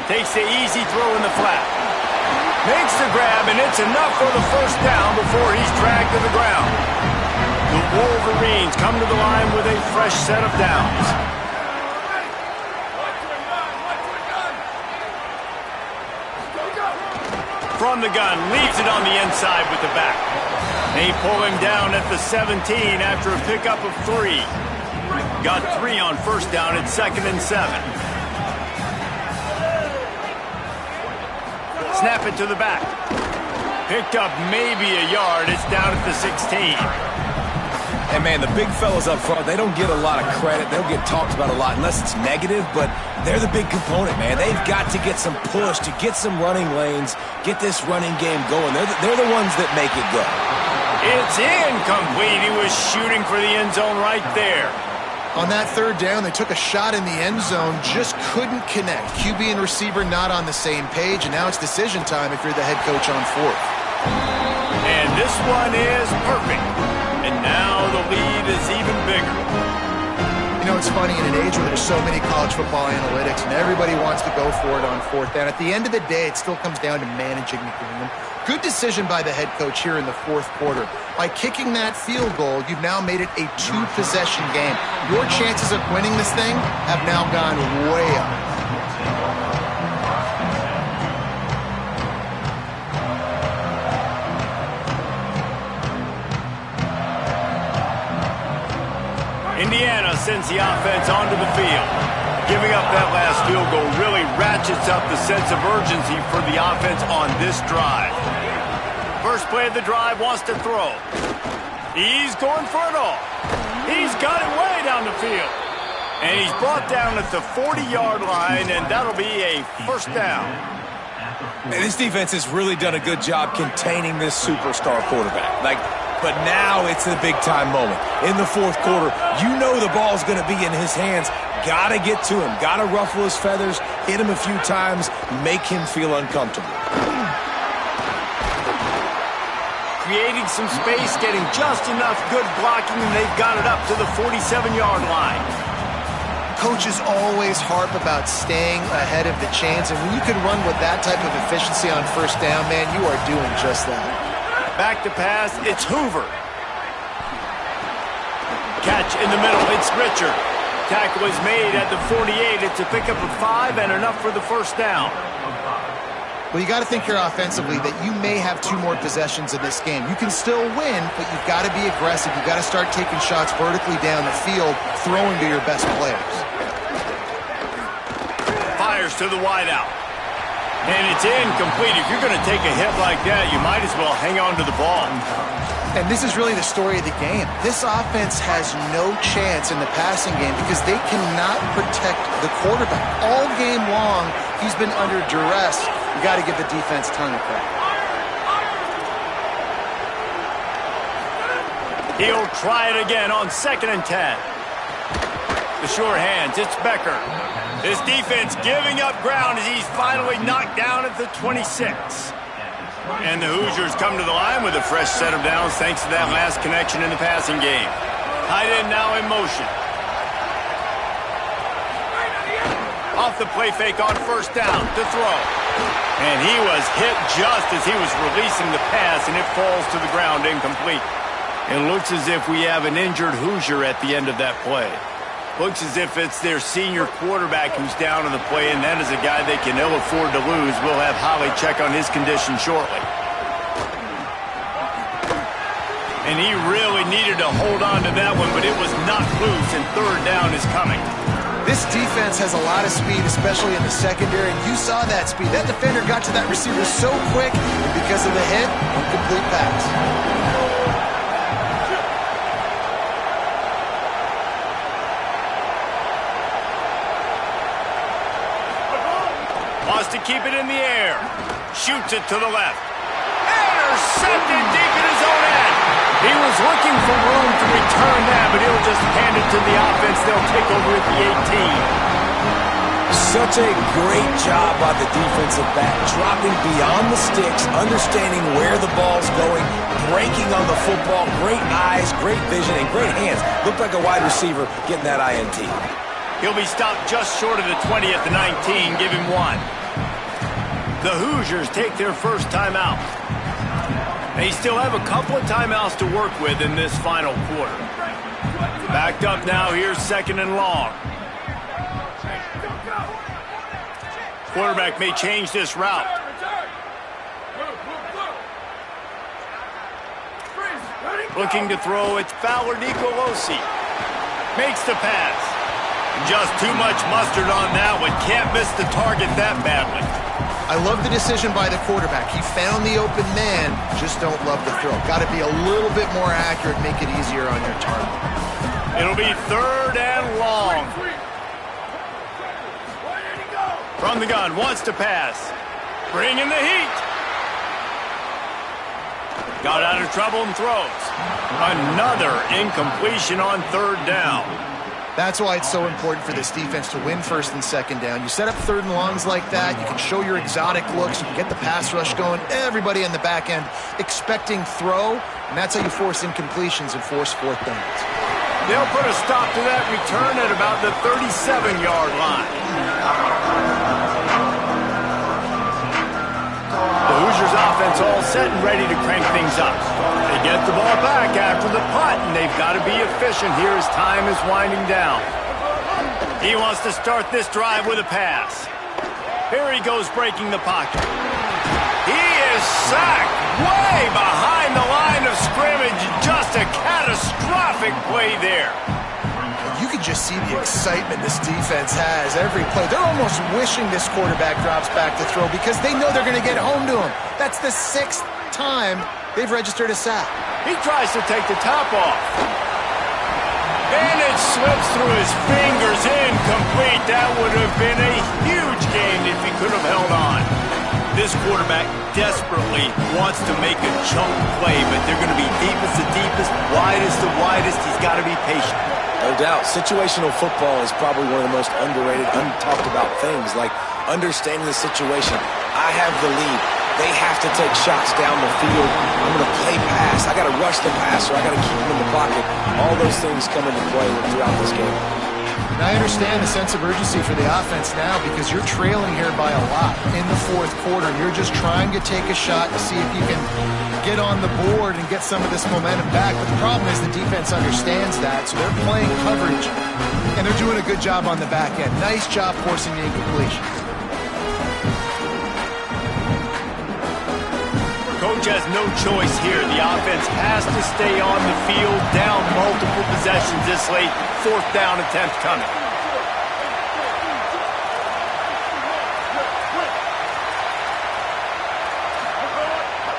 Takes the easy throw in the flat. Makes the grab, and it's enough for the first down before he's dragged to the ground. The Wolverines come to the line with a fresh set of downs. From the gun, leaves it on the inside with the back. They pull him down at the 17 after a pickup of 3. Got 3 on first down at 2nd and 7. Snap it to the back. Picked up maybe a yard. It's down at the 16. And, man, the big fellas up front, they don't get a lot of credit. They'll get talked about a lot unless it's negative, but they're the big component, man. They've got to get some push, to get some running lanes, get this running game going. They're the ones that make it go. It's incomplete. He was shooting for the end zone right there. On that third down, they took a shot in the end zone, just couldn't connect. QB and receiver not on the same page, and now it's decision time if you're the head coach on fourth. And this one is perfect. And now the lead is even bigger. You know, it's funny, in an age where there's so many college football analytics and everybody wants to go for it on fourth down, at the end of the day, it still comes down to managing the game. Good decision by the head coach here in the fourth quarter. By kicking that field goal, you've now made it a two-possession game. Your chances of winning this thing have now gone way up. Indiana sends the offense onto the field. Giving up that last field goal really ratchets up the sense of urgency for the offense on this drive. First play of the drive, wants to throw. He's going for it all. He's got it way down the field. And he's brought down at the 40-yard line, and that'll be a first down. And this defense has really done a good job containing this superstar quarterback. But now it's the big-time moment. In the fourth quarter, you know the ball's going to be in his hands. Got to get to him. Got to ruffle his feathers, hit him a few times, make him feel uncomfortable. Creating some space, getting just enough good blocking, and they've got it up to the 47-yard line. Coaches always harp about staying ahead of the chains, and when you can run with that type of efficiency on first down, man, you are doing just that. Back to pass, it's Hoover. Catch in the middle, it's Richard. Tackle is made at the 48. It's a pickup of 5 and enough for the first down. Well, you got to think here offensively that you may have 2 more possessions in this game. You can still win, but you've got to be aggressive. You've got to start taking shots vertically down the field, throwing to your best players. Fires to the wideout. And it's incomplete. If you're going to take a hit like that, you might as well hang on to the ball. And this is really the story of the game. This offense has no chance in the passing game because they cannot protect the quarterback. All game long, he's been under duress. You got to give the defense a ton of credit. He'll try it again on 2nd and 10. The sure hands, it's Becker. This defense giving up ground as he's finally knocked down at the 26. And the Hoosiers come to the line with a fresh set of downs thanks to that last connection in the passing game. Tight end now in motion. Off the play fake on first down to throw. And he was hit just as he was releasing the pass, and it falls to the ground incomplete. It looks as if we have an injured Hoosier at the end of that play. Looks as if it's their senior quarterback who's down on the play, and that is a guy they can ill afford to lose. We'll have Holly check on his condition shortly. And he really needed to hold on to that one, but it was knocked loose, and third down is coming. This defense has a lot of speed, especially in the secondary. You saw that speed. That defender got to that receiver so quick, and because of the hit, incomplete pass. Wants to keep it in the air. Shoots it to the left. Intercepted deep in his own end. He was looking for room to return that, but he'll just hand it to the offense. They'll take over at the 18. Such a great job by the defensive back, dropping beyond the sticks, understanding where the ball's going, breaking on the football, great eyes, great vision, and great hands. Looked like a wide receiver getting that INT. He'll be stopped just short of the 20 at the 19. Give him 1. The Hoosiers take their first timeout. They still have a couple of timeouts to work with in this final quarter. Backed up now, here's 2nd and long. Quarterback may change this route. Looking to throw, it's Fowler Nicolosi. Makes the pass. Just too much mustard on that one. Can't miss the target that badly. I love the decision by the quarterback. He found the open man, just don't love the throw. Got to be a little bit more accurate, make it easier on your target. It'll be 3rd and long. From the gun, wants to pass. Bringing the heat. Got out of trouble and throws. Another incompletion on 3rd down. That's why it's so important for this defense to win 1st and 2nd down. You set up 3rd and longs like that, you can show your exotic looks, you can get the pass rush going, everybody in the back end expecting throw, and that's how you force incompletions and force 4th downs. They'll put a stop to that return at about the 37-yard line. The Hoosiers offense all set and ready to crank things up. They get the ball back after the punt, and they've got to be efficient here as time is winding down. He wants to start this drive with a pass. Here he goes breaking the pocket. He is sacked way behind the line of scrimmage. Just a catastrophic play there. You can just see the excitement this defense has every play. They're almost wishing this quarterback drops back to throw because they know they're going to get home to him. That's the 6th time they've registered a sack. He tries to take the top off. And it slips through his fingers, incomplete. That would have been a huge gain if he could have held on. This quarterback desperately wants to make a chunk play, but they're going to be deepest to deepest, widest to widest. He's got to be patient. No doubt. Situational football is probably one of the most underrated, untalked about things, like understanding the situation. I have the lead. They have to take shots down the field. I'm going to play pass. I got to rush the passer. I got to keep him in the pocket. All those things come into play throughout this game. And I understand the sense of urgency for the offense now because you're trailing here by a lot in the 4th quarter. You're just trying to take a shot to see if you can get on the board and get some of this momentum back. But the problem is the defense understands that, so they're playing coverage, and they're doing a good job on the back end. Nice job forcing the incompletions. Coach has no choice here. The offense has to stay on the field, down multiple possessions this late. 4th down attempt coming.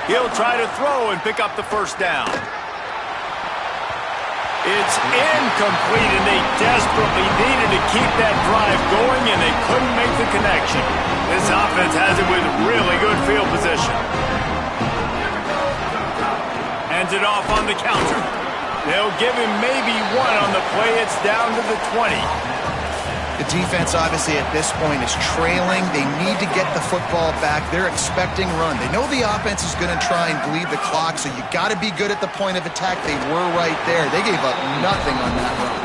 He'll try to throw and pick up the 1st down. It's incomplete, and they desperately needed to keep that drive going, and they couldn't make the connection. This offense has it with really good field position. Hands it off on the counter. They'll give him maybe 1 on the play. It's down to the 20. The defense, obviously, at this point is trailing. They need to get the football back. They're expecting run. They know the offense is going to try and bleed the clock, so you got to be good at the point of attack. They were right there. They gave up nothing on that run.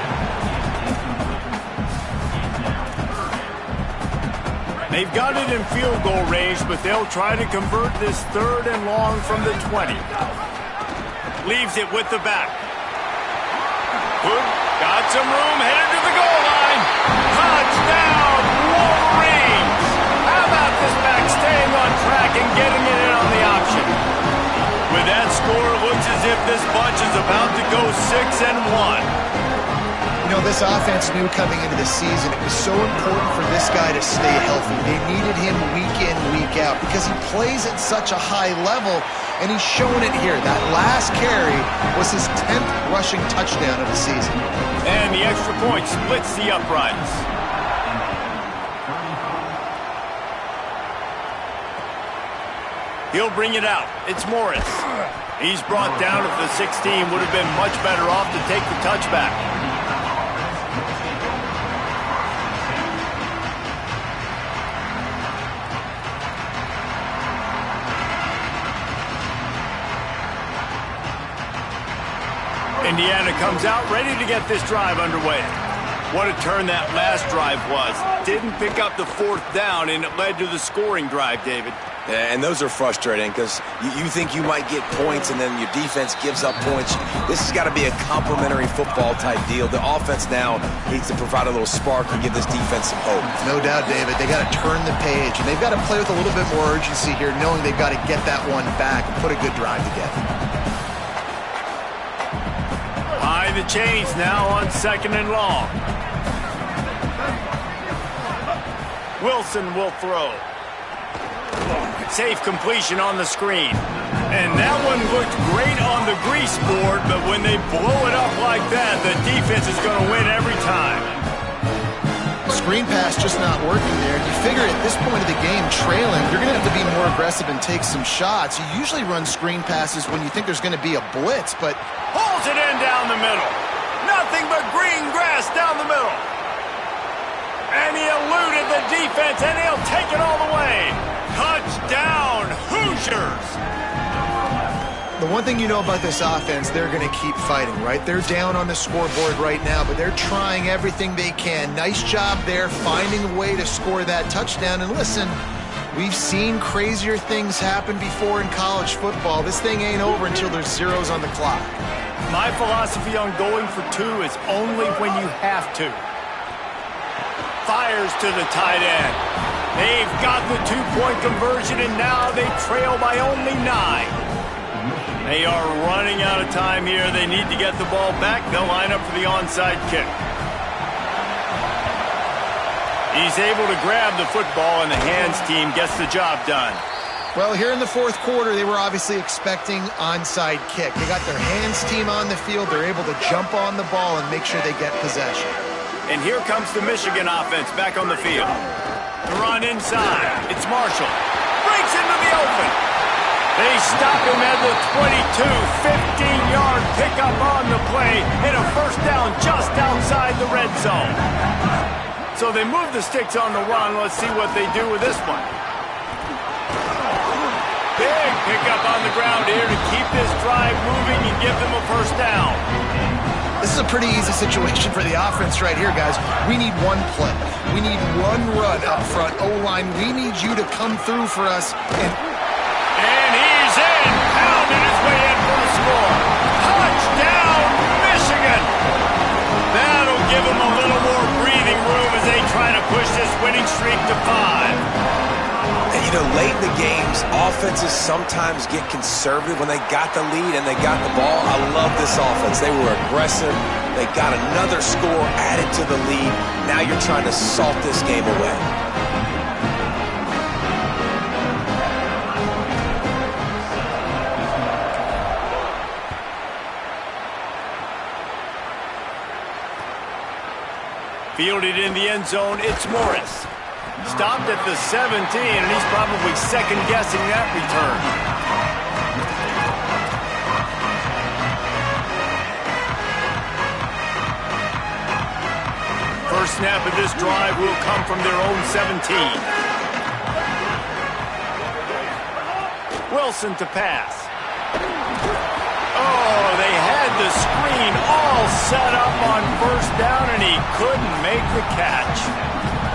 They've got it in field goal range, but they'll try to convert this 3rd and long from the 20. Leaves it with the back. Hood got some room, headed to the goal line. Touchdown, Wolverines! How about this back staying on track and getting it in on the option? With that score, it looks as if this bunch is about to go 6-1. You know, this offense knew coming into the season it was so important for this guy to stay healthy. They needed him week in, week out because he plays at such a high level, and he's shown it here. That last carry was his 10th rushing touchdown of the season. And the extra point splits the uprights. He'll bring it out. It's Morris. He's brought down at the 16. Would have been much better off to take the touchback. Indiana comes out ready to get this drive underway. What a turn that last drive was. Didn't pick up the 4th down, and it led to the scoring drive, David. Yeah, and those are frustrating because you think you might get points and then your defense gives up points. This has got to be a complementary football type deal. The offense now needs to provide a little spark and give this defense some hope. No doubt, David. They got to turn the page, and they've got to play with a little bit more urgency here, knowing they've got to get that one back and put a good drive together. High the chains now on 2nd and long. Wilson will throw. safe completion on the screen. And that one looked great on the grease board, but when they blow it up like that, the defense is going to win every time. Screen pass just not working there. You figure at this point of the game, trailing, you're going to have to be more aggressive and take some shots. You usually run screen passes when you think there's going to be a blitz, but pulls it in down the middle. Nothing but green grass down the middle. And he eluded the defense, and he'll take it all the way. Touchdown, Hoosiers! The one thing you know about this offense, they're going to keep fighting, right? They're down on the scoreboard right now, but they're trying everything they can. Nice job there, finding a way to score that touchdown. And listen, we've seen crazier things happen before in college football. This thing ain't over until there's zeros on the clock. My philosophy on going for two is only when you have to. Fires to the tight end. They've got the two-point conversion, and now they trail by only 9. They are running out of time here. They need to get the ball back. They'll line up for the onside kick. He's able to grab the football, and the hands team gets the job done. Well, here in the fourth quarter, they were obviously expecting onside kick. They got their hands team on the field. They're able to jump on the ball and make sure they get possession. And here comes the Michigan offense back on the field. The run inside. It's Marshall. Breaks into the open. They stop him at the 22. 15-yard pickup on the play. And a first down just outside the red zone. So they move the sticks on the run. Let's see what they do with this one. Big pickup on the ground here to keep this drive moving and give them a first down. This is a pretty easy situation for the offense right here, guys. We need one play. We need one run up front. O-line, we need you to come through for us. And he's in. Pounded his way in for the score. Touchdown, Michigan. That'll give them a little more breathing room as they try to push this winning streak to 5. And, you know, late in the games, offenses sometimes get conservative when they got the lead and they got the ball. I love this offense. They were aggressive. They got another score added to the lead. Now you're trying to salt this game away. Fielded in the end zone, it's Morris. Stopped at the 17, and he's probably second-guessing that return. First snap of this drive will come from their own 17. Wilson to pass. Oh, they had the screen all set up on first down, and he couldn't make the catch.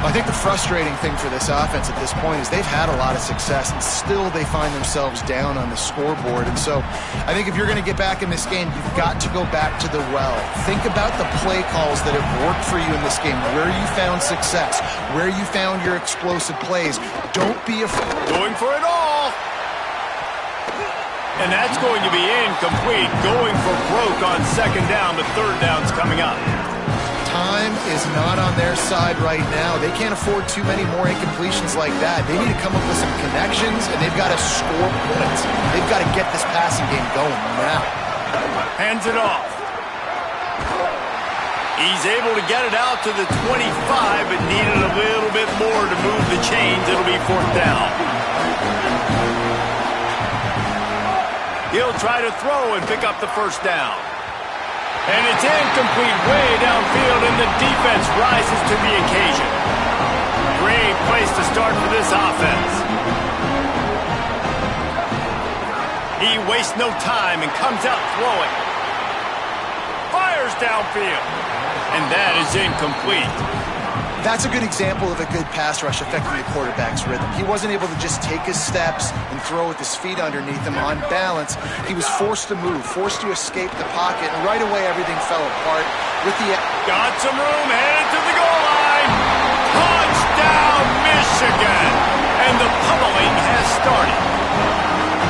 I think the frustrating thing for this offense at this point is they've had a lot of success, and still they find themselves down on the scoreboard. And so I think if you're going to get back in this game, you've got to go back to the well. Think about the play calls that have worked for you in this game, where you found success, where you found your explosive plays. Don't be afraid. Going for it all. And that's going to be incomplete. Going for broke on second down, but third down's coming up. Time is not on their side right now. They can't afford too many more incompletions like that. They need to come up with some connections, and they've got to score points. They've got to get this passing game going now. Hands it off. He's able to get it out to the 25, but needed a little bit more to move the chains. It'll be fourth down. He'll try to throw and pick up the first down. And it's incomplete way downfield, and the defense rises to the occasion. Great place to start for this offense. He wastes no time and comes out throwing. Fires downfield. And that is incomplete. That's a good example of a good pass rush affecting the quarterback's rhythm. He wasn't able to just take his steps and throw with his feet underneath him on balance. He was forced to move, forced to escape the pocket, and right away everything fell apart. With the got some room, headed to the goal line. Touchdown, Michigan! And the pummeling has started.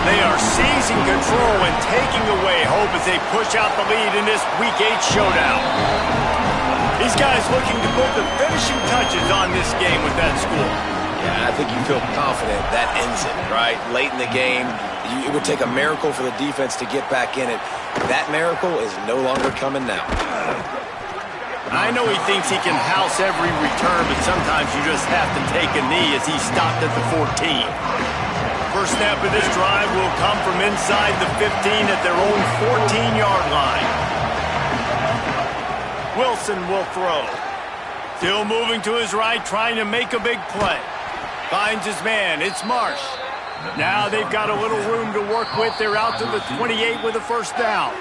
They are seizing control and taking away hope as they push out the lead in this Week 8 showdown. These guys looking to put the finishing touches on this game with that score. Yeah, I think you feel confident that ends it, right? Late in the game, it would take a miracle for the defense to get back in it. That miracle is no longer coming now. I know he thinks he can house every return, but sometimes you just have to take a knee as he stopped at the 14. First snap of this drive will come from inside the 15 at their own 14-yard line. Wilson will throw. Still moving to his right, trying to make a big play. Finds his man. It's Marsh. Now they've got a little room to work with. They're out to the 28 with a first down.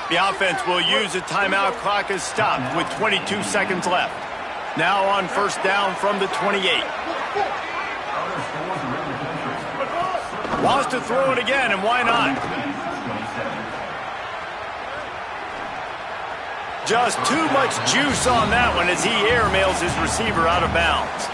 The offense will use a timeout. Clock is stopped with 22 seconds left. Now on first down from the 28. Wants to throw it again, and why not? Just too much juice on that one as he airmails his receiver out of bounds.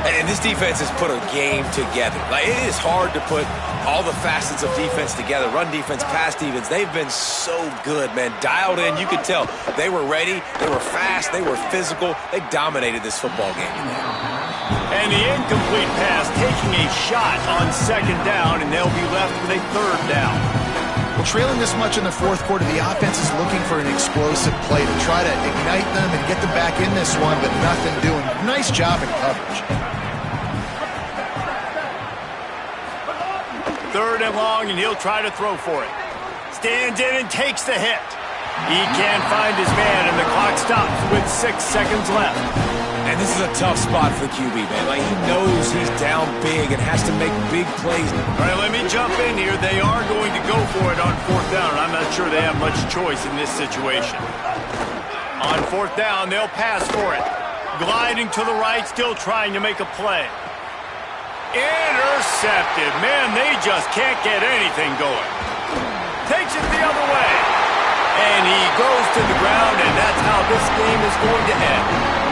And this defense has put a game together. Like, it is hard to put all the facets of defense together. Run defense, pass defense. They've been so good, man. Dialed in. You could tell they were ready. They were fast. They were physical. They dominated this football game. And the incomplete pass taking a shot on second down, and they'll be left with a third down. Well, trailing this much in the fourth quarter, the offense is looking for an explosive play to try to ignite them and get them back in this one, but nothing doing. Nice job in coverage. Third and long, and he'll try to throw for it. Stands in and takes the hit. He can't find his man, and the clock stops with 6 seconds left. And this is a tough spot for the QB, man. Like, he knows he's down big and has to make big plays. All right, let me jump in here. They are going to go for it on fourth down, and I'm not sure they have much choice in this situation. On fourth down, they'll pass for it. Gliding to the right, still trying to make a play. Intercepted. Man, they just can't get anything going. Takes it the other way. And he goes to the ground, and that's how this game is going to end.